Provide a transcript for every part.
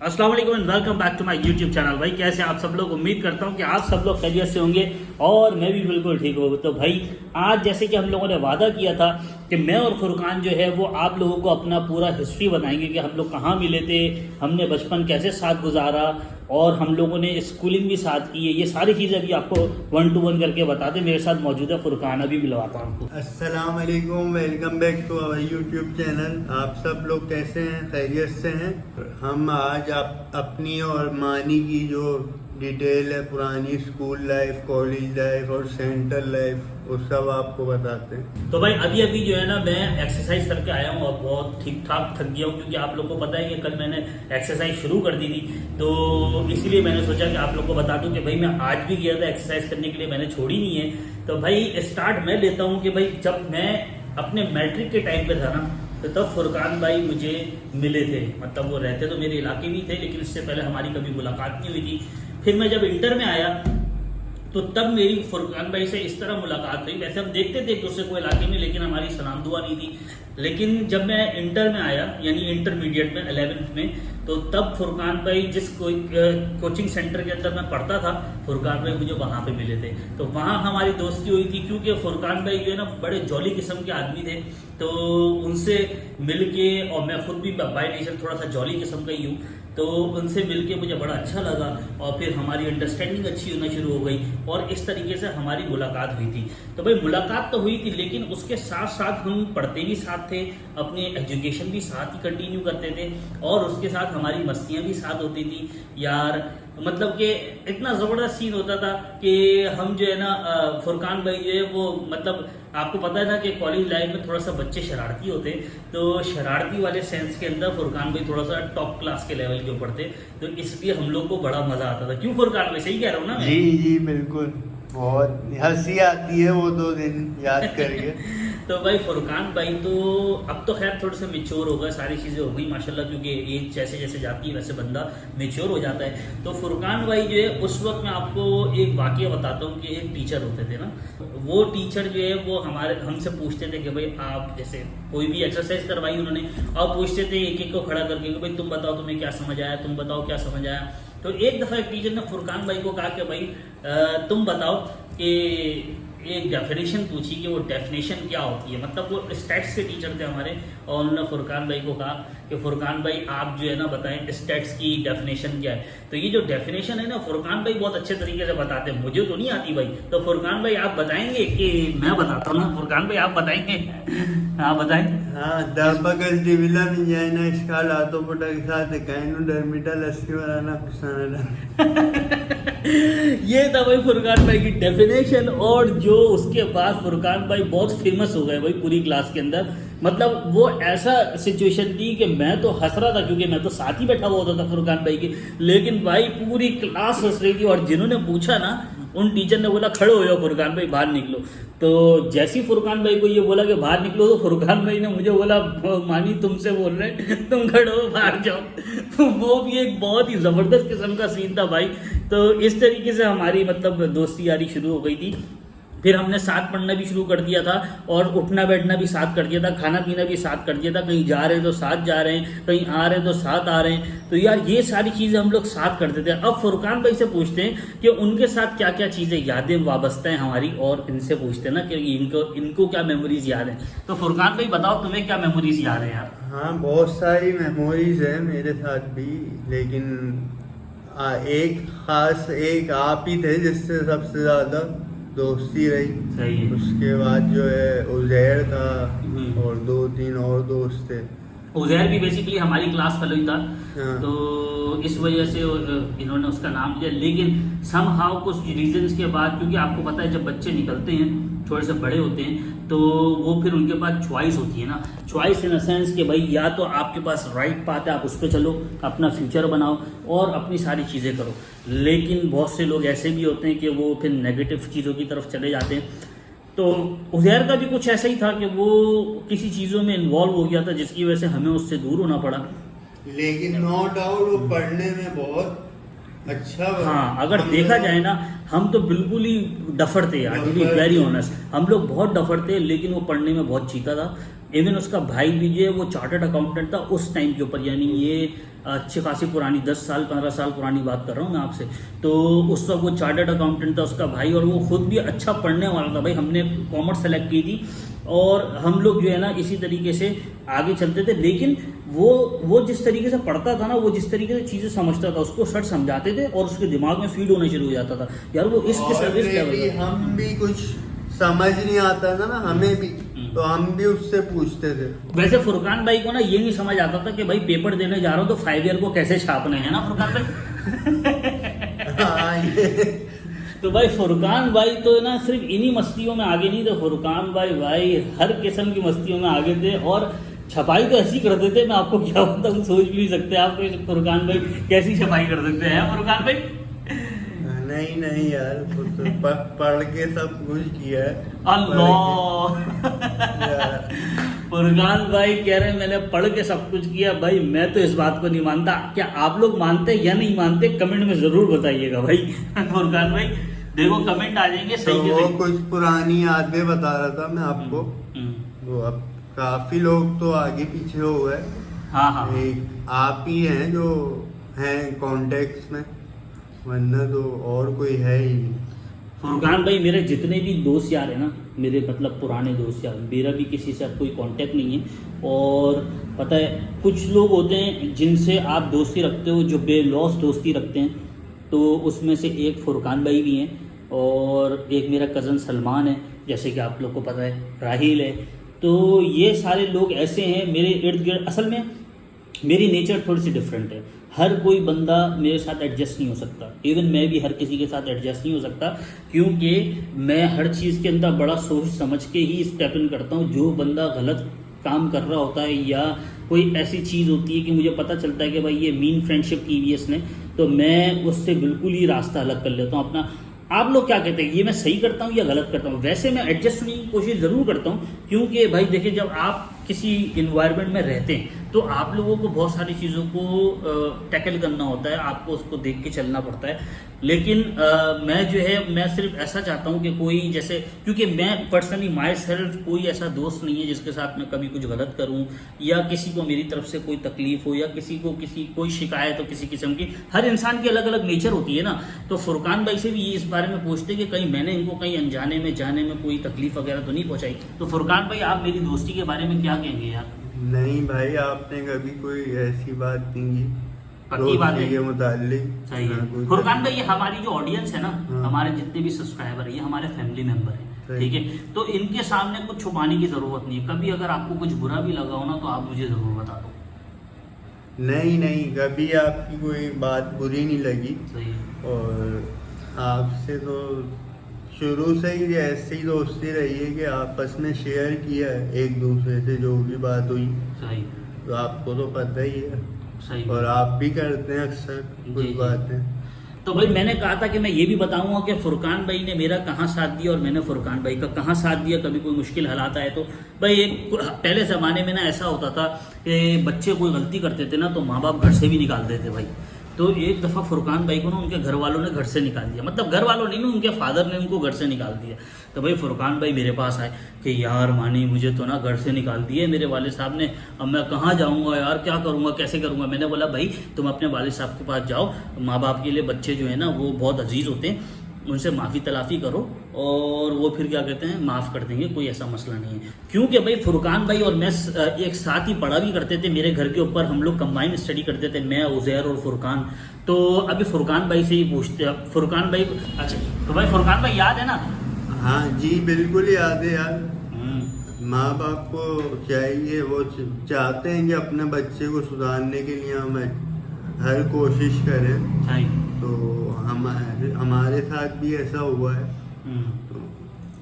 अस्सलाम वालेकुम and welcome back to my YouTube channel. भाई कैसे आप सब लोग, उम्मीद करता हूँ कि आप सब लोग खैरियत से होंगे और मैं भी बिल्कुल ठीक हूँ। तो भाई आज जैसे कि हम लोगों ने वादा किया था कि मैं और फुरकान जो है वो आप लोगों को अपना पूरा हिस्ट्री बताएंगे कि हम लोग कहाँ मिले थे, हमने बचपन कैसे साथ गुजारा और हम लोगों ने स्कूलिंग भी साथ की है। ये सारी चीज़ें अभी आपको 1 to 1 करके बताते। मेरे साथ मौजूद है फुरकान, अभी मिलवाता हूँ आपको। अस्सलाम वालेकुम, welcome back to our YouTube channel. आप सब लोग कैसे हैं, खैरियत से हैं? हम आज अपनी और मानी की जो डिटेल है, पुरानी स्कूल लाइफ, कॉलेज लाइफ और सेंटर लाइफ, वो सब आपको बताते हैं। तो भाई अभी अभी जो है ना मैं एक्सरसाइज करके आया हूँ और बहुत ठीक ठाक थक गया हूँ, क्योंकि आप लोग को पता है कि कल मैंने एक्सरसाइज शुरू कर दी थी। तो इसीलिए मैंने सोचा कि आप लोग को बता दूं कि भाई मैं आज भी गया था एक्सरसाइज करने के लिए, मैंने छोड़ी नहीं है। तो भाई स्टार्ट मैं लेता हूँ कि भाई जब मैं अपने मैट्रिक के टाइम पे था ना, तो तब फुरकान भाई मुझे मिले थे। मतलब वो रहते तो मेरे इलाके में थे, लेकिन इससे पहले हमारी कभी मुलाकात नहीं हुई थी। फिर मैं जब इंटर में आया तो तब मेरी फुरकान भाई से इस तरह मुलाकात हुई। वैसे हम देखते थे एक दूसरे को इलाके में, लेकिन हमारी सलाम दुआ नहीं थी। लेकिन जब मैं इंटर में आया, यानी इंटरमीडिएट में 11th में, तो तब फुरकान भाई जिस कोचिंग सेंटर के अंदर मैं पढ़ता था, फुरकान भाई मुझे वहाँ पे मिले थे। तो वहाँ हमारी दोस्ती हुई थी, क्योंकि फुरकान भाई जो है ना बड़े जॉली किस्म के आदमी थे। तो उनसे मिलके, और मैं खुद भी बाय नेचर थोड़ा सा जॉली किस्म का ही हूँ, तो उनसे मिलके मुझे बड़ा अच्छा लगा और फिर हमारी अंडरस्टैंडिंग अच्छी होना शुरू हो गई और इस तरीके से हमारी मुलाकात हुई थी। तो भाई मुलाकात तो हुई थी, लेकिन उसके साथ साथ हम पढ़ते भी साथ थे, अपनी एजुकेशन भी साथ ही कंटिन्यू करते थे और उसके साथ हमारी मस्तियाँ भी साथ होती थी यार। मतलब कि इतना ज़बरदस्त सीन होता था कि हम जो है ना फुरकान भाई जो है वो, मतलब आपको पता है ना कि कॉलेज लाइफ में थोड़ा सा बच्चे शरारती होते हैं, तो शरारती वाले सेंस के अंदर फुरकान भाई थोड़ा सा टॉप क्लास के लेवल के ऊपर थे। तो इसलिए हम लोग को बड़ा मजा आता था। क्यों फुरकान भाई, सही कह रहा हूँ ना मैं? जी बिल्कुल, बहुत हंसी आती है वो 2 दिन याद करके। तो भाई फुरकान भाई तो अब तो खैर थोड़े से मेच्योर हो गए, सारी चीज़ें हो गई माशाल्लाह, क्योंकि एज जैसे जैसे जाती है वैसे बंदा मेच्योर हो जाता है। तो फुरकान भाई जो है उस वक्त मैं आपको एक वाकया बताता हूँ कि एक टीचर होते थे ना, वो टीचर जो है वो हमसे पूछते थे कि भाई आप, जैसे कोई भी एक्सरसाइज करवाई उन्होंने और पूछते थे एक एक को खड़ा करके कि भाई तुम बताओ तुम्हें क्या समझ आया, तुम बताओ क्या समझ आया। तो एक दफ़ा एक टीचर ने फुरकान भाई को कहा कि भाई तुम बताओ कि एक डेफिनेशन पूछी कि वो डेफिनेशन क्या होती है। मतलब वो स्टैट्स के टीचर थे हमारे और उन्होंने फुरकान भाई को कहा कि फुरकान भाई आप जो है ना बताएं स्टैट्स की डेफिनेशन क्या है। तो ये जो डेफिनेशन है ना, फुरकान भाई बहुत अच्छे तरीके से बताते हैं, मुझे तो नहीं आती भाई। तो फुरकान भाई आप बताएंगे कि मैं बताता हूँ ना? फुरकान भाई आप बताएंगे? हाँ बताएं। हाँ, दबगल दिविला में जाए ना इसका लातो पोटा के साथ कहनो डरमिटा लस्सी बनाना पिसाना। ये था भाई फुरकान भाई की डेफिनेशन। और जो उसके बाद फुरकान भाई बहुत फेमस हो गए भाई पूरी क्लास के अंदर। मतलब वो ऐसा सिचुएशन थी कि मैं तो हंस रहा था, क्योंकि मैं तो साथ ही बैठा हुआ होता था फुरकान भाई की, लेकिन भाई पूरी क्लास हंस रही थी। और जिन्होंने पूछा ना, उन टीचर ने बोला खड़े हो जाओ फुरकान भाई, बाहर निकलो। तो जैसे ही फुरकान भाई को ये बोला कि बाहर निकलो, तो फुरकान भाई ने मुझे बोला मानी तुमसे बोल रहे हैं, तुम खड़े हो बाहर जाओ। तो वो भी एक बहुत ही ज़बरदस्त किस्म का सीन था भाई। तो इस तरीके से हमारी मतलब दोस्ती यारी शुरू हो गई थी। फिर हमने साथ पढ़ना भी शुरू कर दिया था और उठना बैठना भी साथ कर दिया था, खाना पीना भी साथ कर दिया था। कहीं जा रहे हैं तो साथ जा रहे हैं, कहीं आ रहे हैं तो साथ आ रहे हैं। तो यार ये सारी चीज़ें हम लोग साथ करते थे। अब फुरकान भाई से पूछते हैं कि उनके साथ क्या क्या चीज़ें यादें वाबस्ता हैं हमारी, और इनसे पूछते हैं ना कि इनको क्या मेमोरीज याद है। तो फुरकान भाई बताओ तुम्हें क्या मेमोरीज याद है यार? हाँ, बहुत सारी मेमोरीज है मेरे साथ भी, लेकिन एक खास एक आप ही थे जिससे सबसे ज़्यादा दोस्ती रही। सही है। उसके बाद जो है उजैर था और 2-3 और दोस्त थे। उजैर भी बेसिकली हमारी क्लास फेलो ही था। हाँ। तो इस वजह से इन्होंने उसका नाम लिया, लेकिन समहाउ कुछ रीजंस के बाद, क्योंकि आपको पता है जब बच्चे निकलते हैं थोड़े से बड़े होते हैं, तो वो फिर उनके पास चॉइस होती है ना, चॉइस इन अ सेंस कि भाई या तो आपके पास राइट पाथ है, आप उस पर चलो, अपना फ्यूचर बनाओ और अपनी सारी चीज़ें करो। लेकिन बहुत से लोग ऐसे भी होते हैं कि वो फिर नेगेटिव चीज़ों की तरफ चले जाते हैं। तो उजैर का भी कुछ ऐसा ही था कि वो किसी चीज़ों में इन्वॉल्व हो गया था, जिसकी वजह से हमें उससे दूर होना पड़ा। लेकिन नो डाउट वो पढ़ने में बहुत अच्छा। हाँ, अगर देखा जाए ना, हम तो बिल्कुल ही डफर थे यार, टू बी वेरी ऑनेस्ट। हम लोग बहुत डफर थे, लेकिन वो पढ़ने में बहुत चीता था। इवन उसका भाई भी जो है वो चार्टर्ड अकाउंटेंट था उस टाइम के ऊपर, यानी ये अच्छी खासी पुरानी 10 साल 15 साल पुरानी बात कर रहा हूँ मैं आपसे। तो उस वक्त वो चार्टर्ड अकाउंटेंट था उसका भाई, और वो खुद भी अच्छा पढ़ने वाला था भाई। हमने कॉमर्स सेलेक्ट की थी और हम लोग जो है ना इसी तरीके से आगे चलते थे। लेकिन वो जिस तरीके से पढ़ता था ना, वो जिस तरीके से चीज़ें समझता था, उसको सर समझाते थे और उसके दिमाग में फीड होना शुरू हो जाता था यार वो इसके सर्विस Already हम भी कुछ समझ नहीं आता था ना हमें भी, तो हम भी उससे पूछते थे। वैसे फुरकान भाई को ना ये नहीं समझ आता था कि भाई पेपर देने जा रहा हूँ तो 5 ईयर को कैसे छापने हैं ना फुरकान भाई। हाँ, ये तो भाई फुरकान भाई तो ना सिर्फ इन्हीं मस्तियों में आगे नहीं थे, फुरकान भाई हर किस्म की मस्तियों में आगे थे। और छपाई तो ऐसी करते थे, मैं आपको क्या बताऊँ, सोच भी नहीं सकते आप फुरकान भाई कैसी छपाई कर सकते हैं फुरकान भाई। नहीं यार, वो तो पढ़ के सब कुछ किया है। अल्लाह फुरकान भाई कह रहे हैं मैंने पढ़ के सब कुछ किया। भाई मैं तो इस बात को नहीं मानता, क्या आप लोग मानते या नहीं मानते कमेंट में जरूर बताइएगा भाई। फुरकान भाई देखो कमेंट आ जाएंगे तो सही वो कुछ पुरानी यादें बता रहा था मैं आपको। वो अब काफी लोग तो आगे पीछे हो गए। हाँ एक आप ही हैं जो हैं कांटेक्ट में, वरना तो और कोई है ही नहीं। फुरकान भाई मेरे जितने भी दोस्त यार है ना, मेरे मतलब पुराने दोस्त यार, मेरा भी किसी से कोई कांटेक्ट नहीं है। और पता है कुछ लोग होते हैं जिनसे आप दोस्ती रखते हो जो बेलौस दोस्ती रखते हैं, तो उसमें से एक फुरकान भाई भी हैं और एक मेरा कज़न सलमान है, जैसे कि आप लोग को पता है, राहिल है। तो ये सारे लोग ऐसे हैं मेरे इर्द गिर्द। असल में मेरी नेचर थोड़ी सी डिफरेंट है, हर कोई बंदा मेरे साथ एडजस्ट नहीं हो सकता, इवन मैं भी हर किसी के साथ एडजस्ट नहीं हो सकता, क्योंकि मैं हर चीज़ के अंदर बड़ा सोच समझ के ही स्टेप इन करता हूँ। जो बंदा गलत काम कर रहा होता है या कोई ऐसी चीज़ होती है कि मुझे पता चलता है कि भाई ये मीन फ्रेंडशिप की हुई है इसने, तो मैं उससे बिल्कुल ही रास्ता अलग कर लेता हूँ अपना। आप लोग क्या कहते हैं, ये मैं सही करता हूँ या गलत करता हूँ? वैसे मैं एडजस्ट होने की कोशिश ज़रूर करता हूँ, क्योंकि भाई देखिए जब आप किसी इन्वायरमेंट में रहते हैं तो आप लोगों को बहुत सारी चीज़ों को टैकल करना होता है, आपको उसको देख के चलना पड़ता है। लेकिन मैं जो है मैं सिर्फ ऐसा चाहता हूँ कि कोई जैसे, क्योंकि मैं पर्सनली माई सेल्फ कोई ऐसा दोस्त नहीं है जिसके साथ मैं कभी कुछ गलत करूँ या किसी को मेरी तरफ से कोई तकलीफ हो या किसी कोई शिकायत हो किसी किस्म की। हर इंसान की अलग अलग नेचर होती है ना। तो फुरकान भाई से भी ये इस बारे में पूछते कि कहीं मैंने इनको कहीं अनजाने में जाने में कोई तकलीफ वगैरह तो नहीं पहुँचाई। तो फुरकान भाई आप मेरी दोस्ती के बारे में क्या कहेंगे यार? नहीं भाई, आपने कभी कोई ऐसी बात नहीं की पक्की बात है के मुतालिक। सही है फुरकान भाई, ये हमारी जो ऑडियंस है ना, हमारे जितने भी सब्सक्राइबर है ये हमारे फैमिली मेंबर हैं, ठीक है। तो इनके सामने कुछ छुपाने की जरूरत नहीं है। कभी अगर आपको कुछ बुरा भी लगा हो ना तो आप मुझे जरूर बता दो। नहीं, कभी आपकी कोई बात बुरी नहीं लगी। सही है। और आपसे तो शुरू से ही ऐसी ही दोस्ती रही है कि आपस में शेयर किया है एक दूसरे से जो भी बात हुई। सही। तो आपको तो पता ही है। सही। और आप भी करते हैं अक्सर कुछ बातें। तो भाई मैंने कहा था कि मैं ये भी बताऊंगा कि फुरकान भाई ने मेरा कहाँ साथ दिया और मैंने फुरकान भाई का कहाँ साथ दिया। कभी कोई मुश्किल हालात आए तो भाई एक पहले ज़माने में ना ऐसा होता था कि बच्चे कोई गलती करते थे ना तो माँ बाप घर से भी निकाल देते भाई। तो एक दफ़ा फुरकान भाई को ना उनके घर वालों ने घर से निकाल दिया, मतलब घर वालों नहीं ना, उनके फादर ने उनको घर से निकाल दिया। तो भाई फुरकान भाई मेरे पास आए कि यार मानी मुझे तो ना घर से निकाल दिए मेरे वाले साहब ने, अब मैं कहाँ जाऊँगा यार, क्या करूँगा, कैसे करूँगा। मैंने बोला भाई तुम अपने वाले साहब के पास जाओ, माँ बाप के लिए बच्चे जो है ना वो बहुत अजीज़ होते हैं, उनसे माफ़ी तलाफ़ी करो और वो फिर क्या कहते हैं माफ़ कर देंगे, कोई ऐसा मसला नहीं है। क्योंकि भाई फुरकान भाई और मैं एक साथ ही पढ़ा भी करते थे, मेरे घर के ऊपर हम लोग कंबाइन स्टडी करते थे, मैं उज़ैर और फुरकान। तो अभी फुरकान भाई से ही पूछते हैं फुरकान भाई। अच्छा तो भाई फुरकान भाई याद है ना? हाँ जी बिल्कुल याद है यार। माँ बाप को चाहिए, वो चाहते हैं कि अपने बच्चे को सुधारने के लिए हम हर कोशिश करें। तो हमारे साथ भी ऐसा हुआ है। तो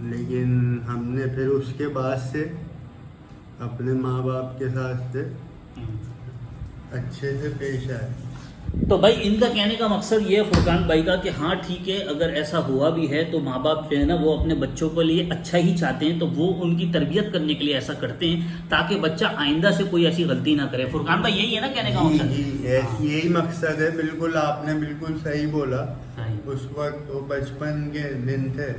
लेकिन हमने फिर उसके बाद से अपने माँ बाप के साथ से अच्छे से पेश आए। तो भाई इनका कहने का मकसद ये है फुरकान भाई का कि हाँ ठीक है, अगर ऐसा हुआ भी है तो माँ बाप जो है ना वो अपने बच्चों के लिए अच्छा ही चाहते हैं, तो वो उनकी तरबियत करने के लिए ऐसा करते हैं ताकि बच्चा आइंदा से कोई ऐसी गलती ना करे। फुरकान भाई यही है ना कहने का मकसद? जी यही मकसद है। बिल्कुल आपने बिल्कुल सही बोला। उस वक्त तो 55 के दिन थे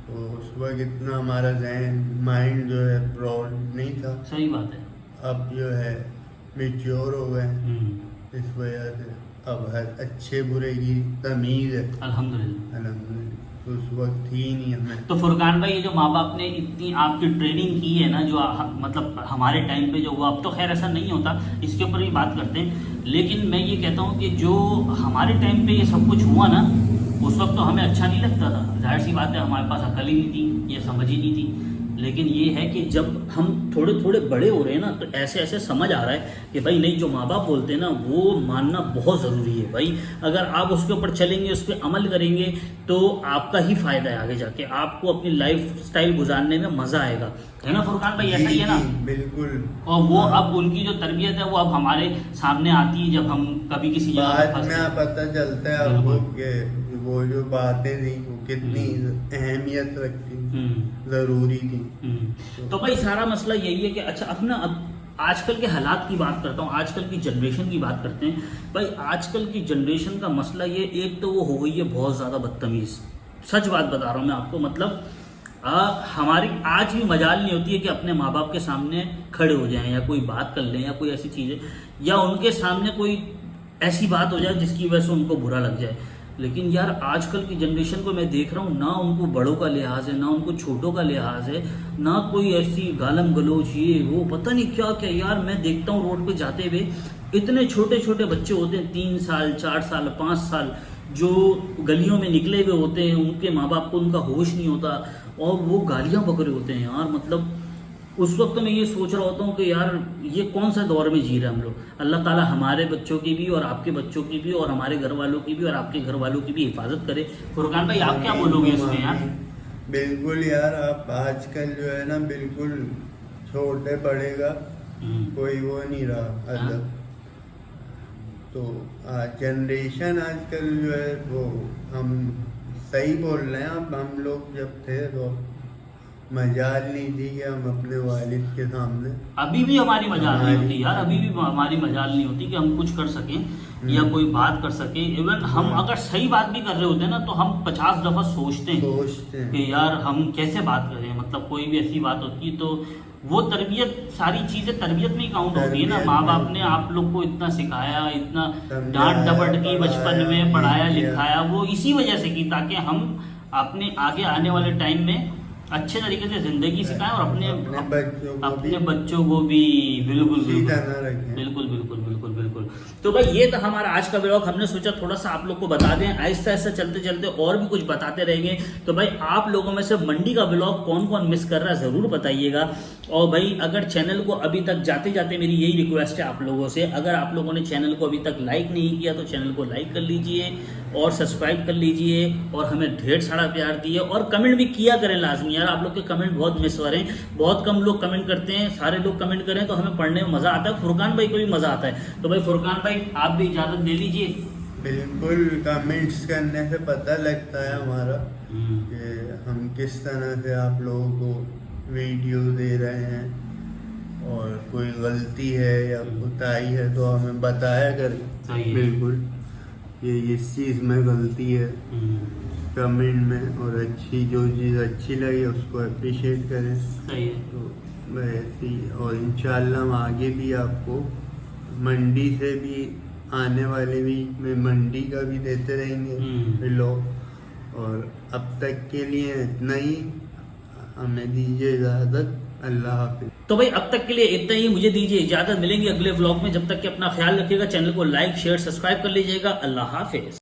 तो उस वक्त इतना हमारा जहन माइंड जो है ब्रॉड नहीं था। सही बात है। अब जो है मेच्योर हो गए, इस वजह से अब हर अच्छे बुरे की तमीज़ है अल्हम्दुलिल्लाह। उस वक्त थी नहीं हमें। तो फुरकान भाई, ये जो माँ बाप ने इतनी आपकी ट्रेनिंग की है ना, जो मतलब हमारे टाइम पे जो हुआ, अब तो खैर ऐसा नहीं होता, इसके ऊपर भी बात करते हैं। लेकिन मैं ये कहता हूँ कि जो हमारे टाइम पे ये सब कुछ हुआ ना, उस वक्त तो हमें अच्छा नहीं लगता था, जाहिर सी बात है, हमारे पास अकल ही नहीं थी, ये समझ ही नहीं थी। लेकिन ये है कि जब हम थोड़े थोड़े बड़े हो रहे हैं ना, तो ऐसे ऐसे समझ आ रहा है कि भाई नहीं, जो माँ बाप बोलते हैं ना वो मानना बहुत ज़रूरी है भाई। अगर आप उसके ऊपर चलेंगे, उस पर अमल करेंगे, तो आपका ही फ़ायदा है आगे जाके, आपको अपनी लाइफ स्टाइल गुजारने में मज़ा आएगा, है ना फुरकान भाई? ऐसा ही है ना? बिल्कुल। और वो अब उनकी जो तरबियत है वो अब हमारे सामने आती है, जब हम कभी किसी बाद में पता चलता है आपको कि वो जो बातें थी वो कितनी अहमियत रखती, जरूरी थी। तो भाई सारा मसला यही है कि अच्छा, अपना अब आजकल के हालात की बात करता हूँ, आजकल की जनरेशन की बात करते हैं। भाई आजकल की जनरेशन का मसला ये, एक तो वो हो गई है बहुत ज़्यादा बदतमीज़, सच बात बता रहा हूँ मैं आपको। मतलब हमारी आज भी मजाल नहीं होती है कि अपने माँ बाप के सामने खड़े हो जाएं, या कोई बात कर लें, या कोई ऐसी चीज़ है, या उनके सामने कोई ऐसी बात हो जाए जिसकी वजह से उनको बुरा लग जाए। लेकिन यार आजकल की जनरेशन को मैं देख रहा हूँ, ना उनको बड़ों का लिहाज है, ना उनको छोटों का लिहाज है, ना कोई ऐसी गालम गलोच ये वो पता नहीं क्या क्या। यार मैं देखता हूँ रोड पे जाते हुए इतने छोटे छोटे बच्चे होते हैं, 3 साल 4 साल 5 साल, जो गलियों में निकले हुए होते हैं, उनके माँ बाप को उनका होश नहीं होता, और वो गालियाँ पकड़े होते हैं। यार मतलब उस वक्त तो मैं ये सोच रहा होता हूँ कि यार ये कौन सा दौर में जी रहे हैं हम लोग। अल्लाह ताला हमारे बच्चों की भी, और आपके बच्चों की भी, और हमारे घर वालों की भी, और आपके घर वालों की भी हिफाजत करे। फुरकान भाई आप क्या बोलोगे इसमें यार? बिल्कुल यार, आप आजकल जो है ना बिल्कुल छोटे बड़े का कोई वो नहीं रहा अदब। तो जनरेशन आजकल जो है वो, हम सही बोल रहे हैं। अब हम लोग जब थे तो मजाल नहीं थी कि हम अपने वालिद के सामने, अभी भी हमारी मजाल नहीं होती यार, अभी भी हमारी मजाल नहीं होती कि हम कुछ कर सकें या कोई बात कर सके। इवन हम अगर सही बात भी कर रहे होते हैं ना, तो हम 50 दफा सोचते हैं कि यार हम कैसे बात करें। मतलब कोई भी ऐसी बात होती है तो वो तरबियत, सारी चीजें तरबियत में ही काउंट होती है ना। माँ बाप ने आप लोग को इतना सिखाया, इतना डांट डपट की, बचपन में पढ़ाया लिखाया, वो इसी वजह से की ताकि हम अपने आगे आने वाले टाइम में अच्छे तरीके से जिंदगी सिखाएं, और अपने बच्चों को भी बिल्कुल बिल्कुल। तो भाई ये था हमारा आज का व्लॉग। हमने सोचा थोड़ा सा आप लोग को बता दें, आहिस्ता आहिस्ता चलते चलते और भी कुछ बताते रहेंगे। तो भाई आप लोगों में से मंडी का व्लॉग कौन कौन मिस कर रहा है जरूर बताइएगा। और भाई अगर चैनल को अभी तक, जाते जाते मेरी यही रिक्वेस्ट है आप लोगों से, अगर आप लोगों ने चैनल को अभी तक लाइक नहीं किया तो चैनल को लाइक कर लीजिए और सब्सक्राइब कर लीजिए, और हमें ढेर सारा प्यार दिए, और कमेंट भी किया करें लाजमी। यार आप लोग के कमेंट बहुत मिस हो रहे हैं, बहुत कम लोग कमेंट करते हैं, सारे लोग कमेंट करें तो हमें पढ़ने में मजा आता है, फुरकान भाई को भी मजा आता है। तो भाई फुरकान भाई आप भी इजाजत दे लीजिए। बिल्कुल, कमेंट्स करने से पता लगता है हमारा कि हम किस तरह से आप लोगों को वीडियो दे रहे हैं, और कोई गलती है या कोताही है तो हमें बताया करें। बिल्कुल, ये इस चीज़ में गलती है कमेंट में, और अच्छी जो चीज़ अच्छी लगे उसको अप्रिशिएट करें। सही है। तो वैसे, और इंशाल्लाह हम आगे भी आपको मंडी से भी, आने वाले वीक में मंडी का भी देते रहेंगे व्लॉग। और अब तक के लिए इतना ही, हमें दीजिए इजाज़त। अल्लाह हाफिज। तो भाई अब तक के लिए इतना ही, मुझे दीजिए इजाजत, मिलेंगे अगले व्लॉग में। जब तक कि अपना ख्याल रखिएगा, चैनल को लाइक शेयर सब्सक्राइब कर लीजिएगा। अल्लाह हाफिज।